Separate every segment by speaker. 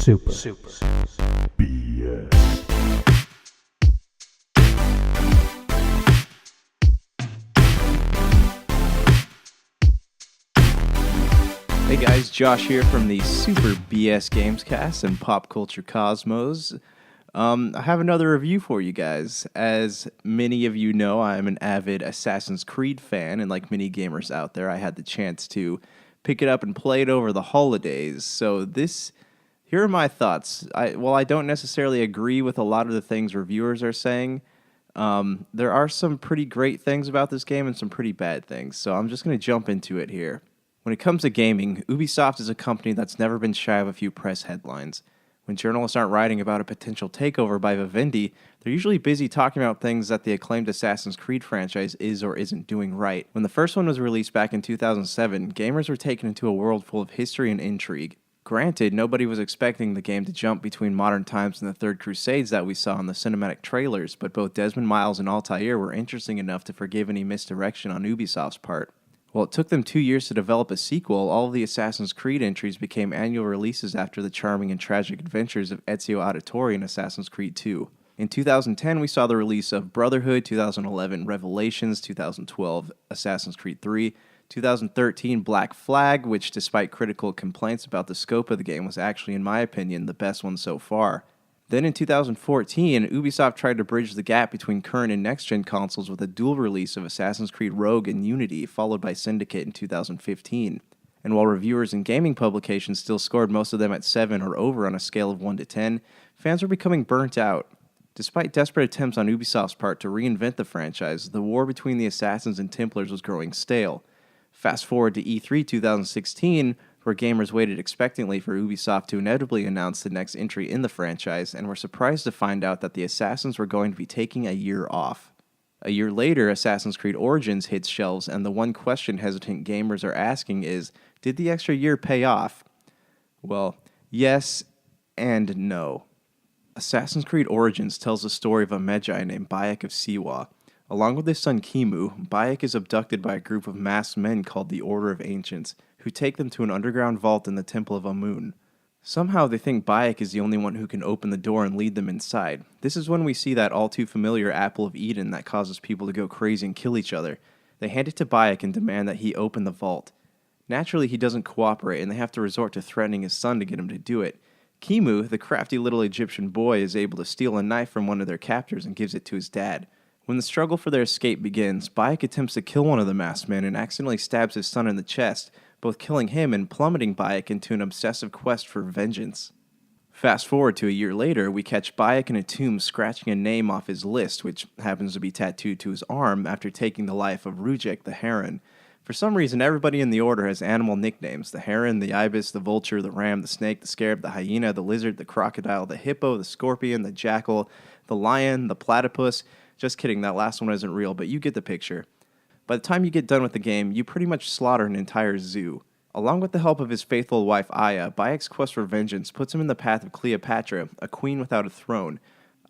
Speaker 1: Super BS.
Speaker 2: Hey guys, Josh here from the Super BS Gamescast and Pop Culture Cosmos. I have another review for you guys. As many of you know, I'm an avid Assassin's Creed fan, and like many gamers out there, I had the chance to pick it up and play it over the holidays. So here are my thoughts. While I don't necessarily agree with a lot of the things reviewers are saying, there are some pretty great things about this game and some pretty bad things. So I'm just going to jump into it here. When it comes to gaming, Ubisoft is a company that's never been shy of a few press headlines. When journalists aren't writing about a potential takeover by Vivendi, they're usually busy talking about things that the acclaimed Assassin's Creed franchise is or isn't doing right. When the first one was released back in 2007, gamers were taken into a world full of history and intrigue. Granted, nobody was expecting the game to jump between modern times and the Third Crusades that we saw in the cinematic trailers, but both Desmond Miles and Altair were interesting enough to forgive any misdirection on Ubisoft's part. While it took them 2 years to develop a sequel, all of the Assassin's Creed entries became annual releases after the charming and tragic adventures of Ezio Auditore in Assassin's Creed 2. In 2010, we saw the release of Brotherhood, 2011 Revelations, 2012 Assassin's Creed 3, 2013 Black Flag, which despite critical complaints about the scope of the game was actually, in my opinion, the best one so far. Then in 2014, Ubisoft tried to bridge the gap between current and next-gen consoles with a dual release of Assassin's Creed Rogue and Unity, followed by Syndicate in 2015. And while reviewers and gaming publications still scored most of them at 7 or over on a scale of 1 to 10, fans were becoming burnt out. Despite desperate attempts on Ubisoft's part to reinvent the franchise, the war between the Assassins and Templars was growing stale. Fast forward to E3 2016, where gamers waited expectantly for Ubisoft to inevitably announce the next entry in the franchise, and were surprised to find out that the Assassins were going to be taking a year off. A year later, Assassin's Creed Origins hits shelves, and the one question hesitant gamers are asking is, did the extra year pay off? Well, yes and no. Assassin's Creed Origins tells the story of a Magi named Bayek of Siwa. Along with his son Kimu, Bayek is abducted by a group of masked men called the Order of Ancients, who take them to an underground vault in the Temple of Amun. Somehow they think Bayek is the only one who can open the door and lead them inside. This is when we see that all-too-familiar Apple of Eden that causes people to go crazy and kill each other. They hand it to Bayek and demand that he open the vault. Naturally, he doesn't cooperate, and they have to resort to threatening his son to get him to do it. Kimu, the crafty little Egyptian boy, is able to steal a knife from one of their captors and gives it to his dad. When the struggle for their escape begins, Bayek attempts to kill one of the masked men and accidentally stabs his son in the chest, both killing him and plummeting Bayek into an obsessive quest for vengeance. Fast forward to a year later, we catch Bayek in a tomb scratching a name off his list, which happens to be tattooed to his arm after taking the life of Rujek the heron. For some reason, everybody in the Order has animal nicknames: the heron, the ibis, the vulture, the ram, the snake, the scarab, the hyena, the lizard, the crocodile, the hippo, the scorpion, the jackal, the lion, the platypus. Just kidding, that last one isn't real, but you get the picture. By the time you get done with the game, you pretty much slaughter an entire zoo. Along with the help of his faithful wife Aya, Bayek's quest for vengeance puts him in the path of Cleopatra, a queen without a throne.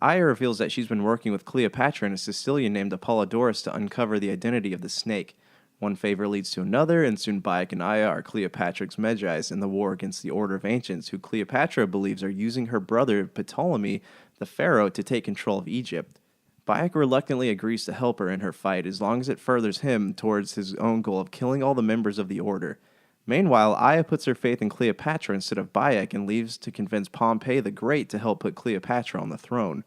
Speaker 2: Aya reveals that she's been working with Cleopatra and a Sicilian named Apollodorus to uncover the identity of the snake. One favor leads to another, and soon Bayek and Aya are Cleopatra's Magi's in the war against the Order of Ancients, who Cleopatra believes are using her brother Ptolemy, the pharaoh, to take control of Egypt. Bayek reluctantly agrees to help her in her fight as long as it furthers him towards his own goal of killing all the members of the Order. Meanwhile, Aya puts her faith in Cleopatra instead of Bayek and leaves to convince Pompey the Great to help put Cleopatra on the throne.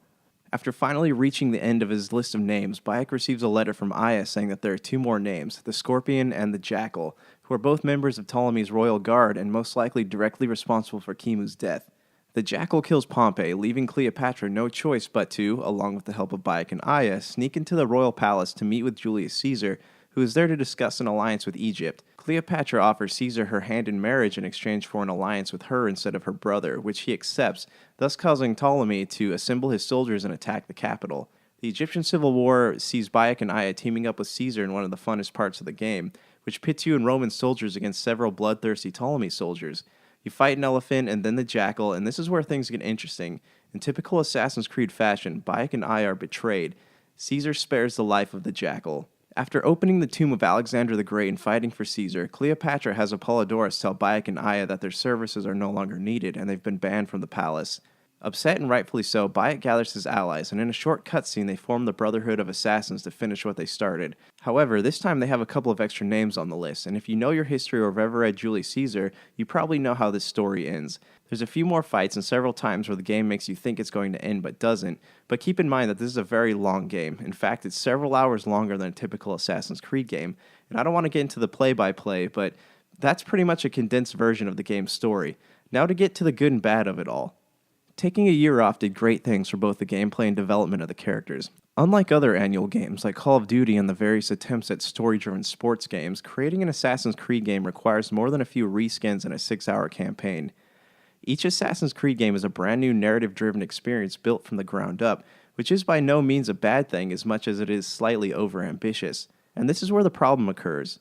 Speaker 2: After finally reaching the end of his list of names, Bayek receives a letter from Aya saying that there are 2 more names, the Scorpion and the Jackal, who are both members of Ptolemy's royal guard and most likely directly responsible for Kimu's death. The Jackal kills Pompey, leaving Cleopatra no choice but to, along with the help of Bayek and Aya, sneak into the royal palace to meet with Julius Caesar, who is there to discuss an alliance with Egypt. Cleopatra offers Caesar her hand in marriage in exchange for an alliance with her instead of her brother, which he accepts, thus causing Ptolemy to assemble his soldiers and attack the capital. The Egyptian Civil War sees Bayek and Aya teaming up with Caesar in one of the funnest parts of the game, which pits you and Roman soldiers against several bloodthirsty Ptolemy soldiers. You fight an elephant and then the jackal, and this is where things get interesting. In typical Assassin's Creed fashion, Bayek and Aya are betrayed. Caesar spares the life of the jackal. After opening the tomb of Alexander the Great and fighting for Caesar, Cleopatra has Apollodorus tell Bayek and Aya that their services are no longer needed and they've been banned from the palace. Upset and rightfully so, Bayek gathers his allies, and in a short cutscene they form the Brotherhood of Assassins to finish what they started. However, this time they have a couple of extra names on the list, and if you know your history or have ever read Julius Caesar, you probably know how this story ends. There's a few more fights and several times where the game makes you think it's going to end but doesn't, but keep in mind that this is a very long game. In fact, it's several hours longer than a typical Assassin's Creed game, and I don't want to get into the play-by-play, but that's pretty much a condensed version of the game's story. Now to get to the good and bad of it all. Taking a year off did great things for both the gameplay and development of the characters. Unlike other annual games like Call of Duty and the various attempts at story-driven sports games, creating an Assassin's Creed game requires more than a few reskins and a 6-hour campaign. Each Assassin's Creed game is a brand new narrative-driven experience built from the ground up, which is by no means a bad thing as much as it is slightly overambitious. And this is where the problem occurs.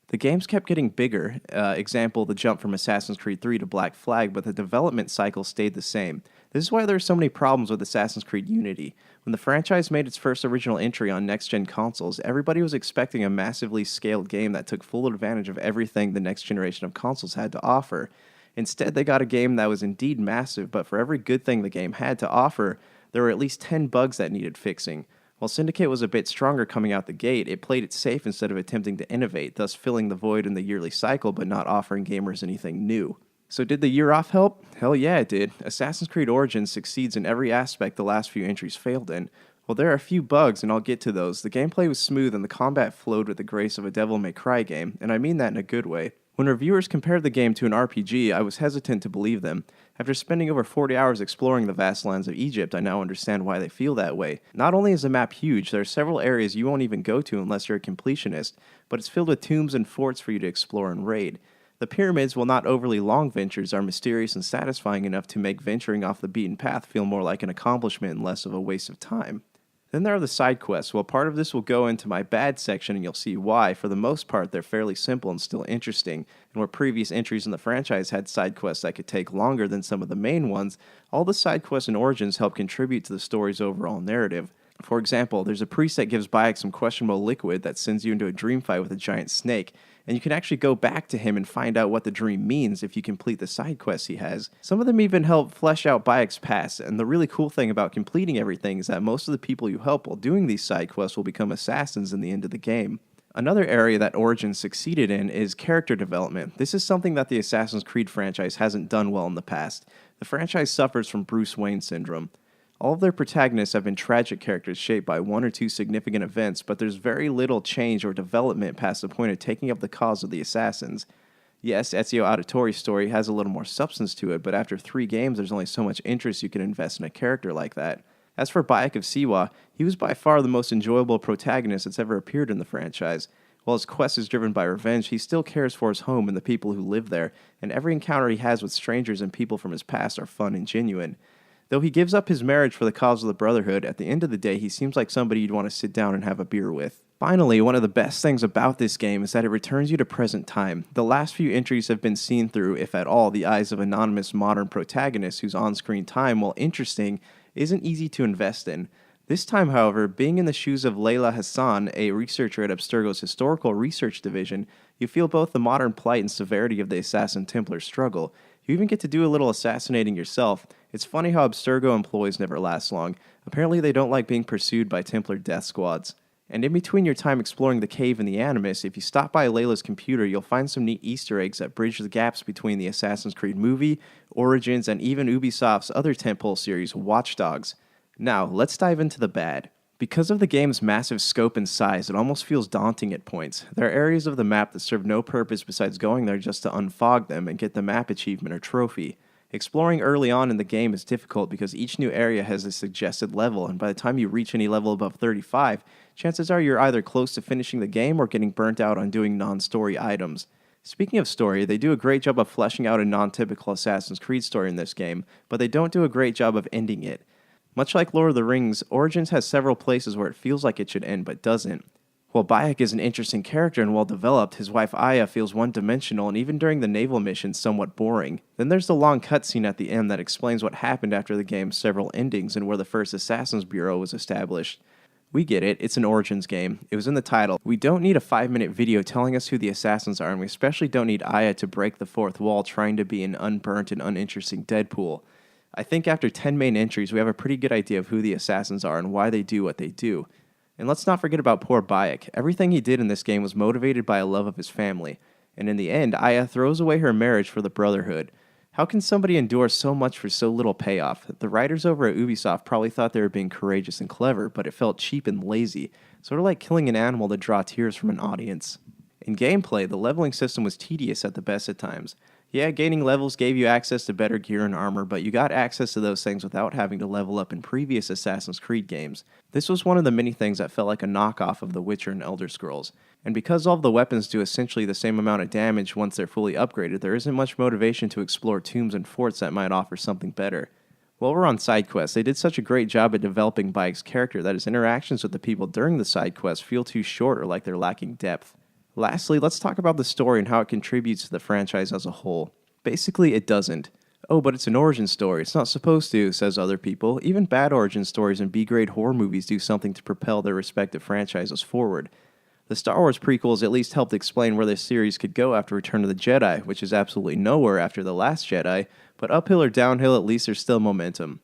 Speaker 2: The games kept getting bigger, example, the jump from Assassin's Creed 3 to Black Flag, but the development cycle stayed the same. This is why there are so many problems with Assassin's Creed Unity. When the franchise made its first original entry on next-gen consoles, everybody was expecting a massively scaled game that took full advantage of everything the next generation of consoles had to offer. Instead, they got a game that was indeed massive, but for every good thing the game had to offer, there were at least 10 bugs that needed fixing. While Syndicate was a bit stronger coming out the gate, it played it safe instead of attempting to innovate, thus filling the void in the yearly cycle but not offering gamers anything new. So did the year off help? Hell yeah, it did. Assassin's Creed Origins succeeds in every aspect the last few entries failed in. While there are a few bugs, and I'll get to those, the gameplay was smooth and the combat flowed with the grace of a Devil May Cry game, and I mean that in a good way. When reviewers compared the game to an RPG, I was hesitant to believe them. After spending over 40 hours exploring the vast lands of Egypt, I now understand why they feel that way. Not only is the map huge, there are several areas you won't even go to unless you're a completionist, but it's filled with tombs and forts for you to explore and raid. The pyramids, while not overly long ventures, are mysterious and satisfying enough to make venturing off the beaten path feel more like an accomplishment and less of a waste of time. Then there are the side quests. Well, part of this will go into my bad section and you'll see why. For the most part, they're fairly simple and still interesting, and where previous entries in the franchise had side quests that could take longer than some of the main ones, all the side quests in Origins help contribute to the story's overall narrative. For example, there's a priest that gives Bayek some questionable liquid that sends you into a dream fight with a giant snake, and you can actually go back to him and find out what the dream means if you complete the side quests he has. Some of them even help flesh out Bayek's past, and the really cool thing about completing everything is that most of the people you help while doing these side quests will become assassins in the end of the game. Another area that Origins succeeded in is character development. This is something that the Assassin's Creed franchise hasn't done well in the past. The franchise suffers from Bruce Wayne syndrome. All of their protagonists have been tragic characters shaped by one or two significant events, but there's very little change or development past the point of taking up the cause of the assassins. Yes, Ezio Auditore's story has a little more substance to it, but after 3 games there's only so much interest you can invest in a character like that. As for Bayek of Siwa, he was by far the most enjoyable protagonist that's ever appeared in the franchise. While his quest is driven by revenge, he still cares for his home and the people who live there, and every encounter he has with strangers and people from his past are fun and genuine. Though he gives up his marriage for the cause of the Brotherhood, at the end of the day he seems like somebody you'd want to sit down and have a beer with. Finally, one of the best things about this game is that it returns you to present time. The last few entries have been seen through, if at all, the eyes of anonymous modern protagonists whose on-screen time, while interesting, isn't easy to invest in. This time, however, being in the shoes of Layla Hassan, a researcher at Abstergo's Historical Research Division, you feel both the modern plight and severity of the Assassin Templar struggle. You even get to do a little assassinating yourself. It's funny how Abstergo employees never last long. Apparently they don't like being pursued by Templar death squads. And in between your time exploring the cave and the Animus, if you stop by Layla's computer, you'll find some neat Easter eggs that bridge the gaps between the Assassin's Creed movie, Origins, and even Ubisoft's other tentpole series, Watch Dogs. Now, let's dive into the bad. Because of the game's massive scope and size, it almost feels daunting at points. There are areas of the map that serve no purpose besides going there just to unfog them and get the map achievement or trophy. Exploring early on in the game is difficult because each new area has a suggested level, and by the time you reach any level above 35, chances are you're either close to finishing the game or getting burnt out on doing non-story items. Speaking of story, they do a great job of fleshing out a non-typical Assassin's Creed story in this game, but they don't do a great job of ending it. Much like Lord of the Rings, Origins has several places where it feels like it should end but doesn't. While Bayek is an interesting character and well-developed, his wife Aya feels one-dimensional and even during the naval missions somewhat boring. Then there's the long cutscene at the end that explains what happened after the game's several endings and where the first Assassin's Bureau was established. We get it, it's an Origins game. It was in the title. We don't need a 5-minute video telling us who the assassins are, and we especially don't need Aya to break the fourth wall trying to be an unburnt and uninteresting Deadpool. I think after 10 main entries, we have a pretty good idea of who the assassins are and why they do what they do. And let's not forget about poor Bayek. Everything he did in this game was motivated by a love of his family. And in the end, Aya throws away her marriage for the Brotherhood. How can somebody endure so much for so little payoff? The writers over at Ubisoft probably thought they were being courageous and clever, but it felt cheap and lazy, sort of like killing an animal to draw tears from an audience. In gameplay, the leveling system was tedious at the best of times. Yeah, gaining levels gave you access to better gear and armor, but you got access to those things without having to level up in previous Assassin's Creed games. This was one of the many things that felt like a knockoff of The Witcher and Elder Scrolls. And because all of the weapons do essentially the same amount of damage once they're fully upgraded, there isn't much motivation to explore tombs and forts that might offer something better. While we're on side quests, they did such a great job at developing Bayek's character that his interactions with the people during the side quests feel too short or like they're lacking depth. Lastly, let's talk about the story and how it contributes to the franchise as a whole. Basically, it doesn't. Oh, but it's an origin story. It's not supposed to, says other people. Even bad origin stories and B-grade horror movies do something to propel their respective franchises forward. The Star Wars prequels at least helped explain where this series could go after Return of the Jedi, which is absolutely nowhere after The Last Jedi, but uphill or downhill, at least there's still momentum.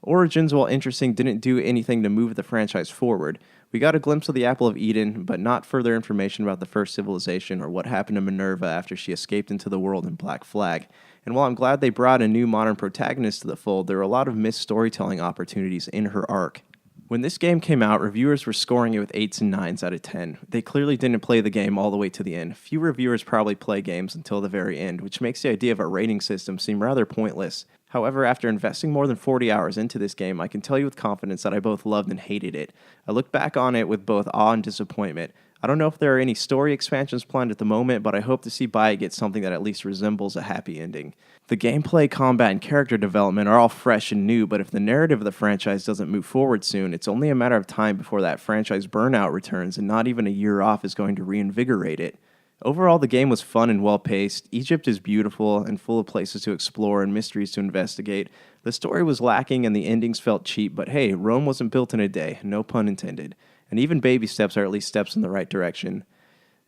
Speaker 2: Origins, while interesting, didn't do anything to move the franchise forward. We got a glimpse of the Apple of Eden, but not further information about the first civilization or what happened to Minerva after she escaped into the world in Black Flag. And while I'm glad they brought a new modern protagonist to the fold, there were a lot of missed storytelling opportunities in her arc. When this game came out, reviewers were scoring it with 8s and 9s out of 10. They clearly didn't play the game all the way to the end. Few reviewers probably play games until the very end, which makes the idea of a rating system seem rather pointless. However, after investing more than 40 hours into this game, I can tell you with confidence that I both loved and hated it. I look back on it with both awe and disappointment. I don't know if there are any story expansions planned at the moment, but I hope to see Bayek get something that at least resembles a happy ending. The gameplay, combat, and character development are all fresh and new, but if the narrative of the franchise doesn't move forward soon, it's only a matter of time before that franchise burnout returns, and not even a year off is going to reinvigorate it. Overall, the game was fun and well-paced. Egypt is beautiful and full of places to explore and mysteries to investigate. The story was lacking and the endings felt cheap, but hey, Rome wasn't built in a day, no pun intended. And even baby steps are at least steps in the right direction.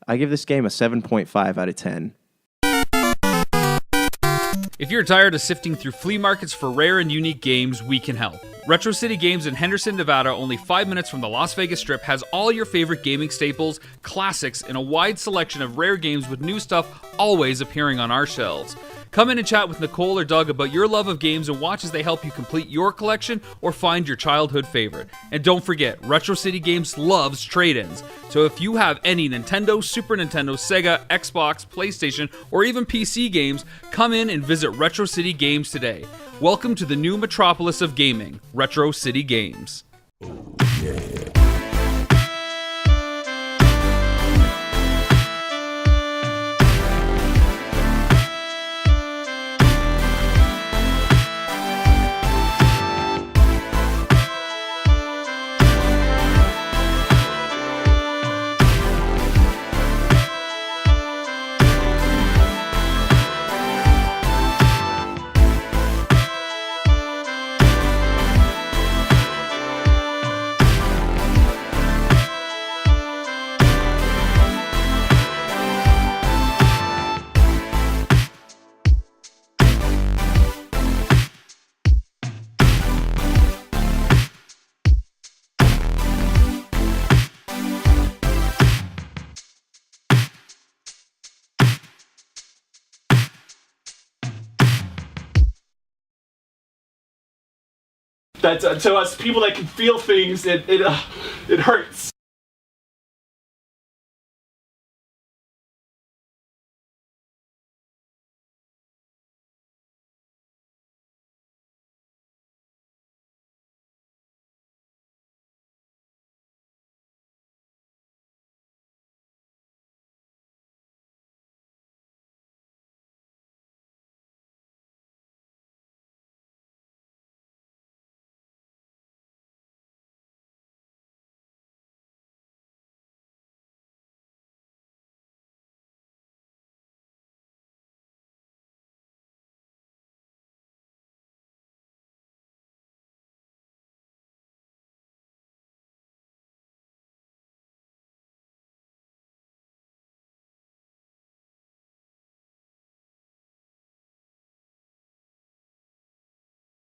Speaker 2: I give this game a 7.5 out of 10.
Speaker 1: If you're tired of sifting through flea markets for rare and unique games, we can help. Retro City Games in Henderson, Nevada, only 5 minutes from the Las Vegas Strip, has all your favorite gaming staples, classics, and a wide selection of rare games with new stuff always appearing on our shelves. Come in and chat with Nicole or Doug about your love of games and watch as they help you complete your collection or find your childhood favorite. And don't forget, Retro City Games loves trade-ins. So if you have any Nintendo, Super Nintendo, Sega, Xbox, PlayStation, or even PC games, come in and visit Retro City Games today. Welcome to the new metropolis of gaming, Retro City Games.
Speaker 3: That's to us people that can feel things, it hurts.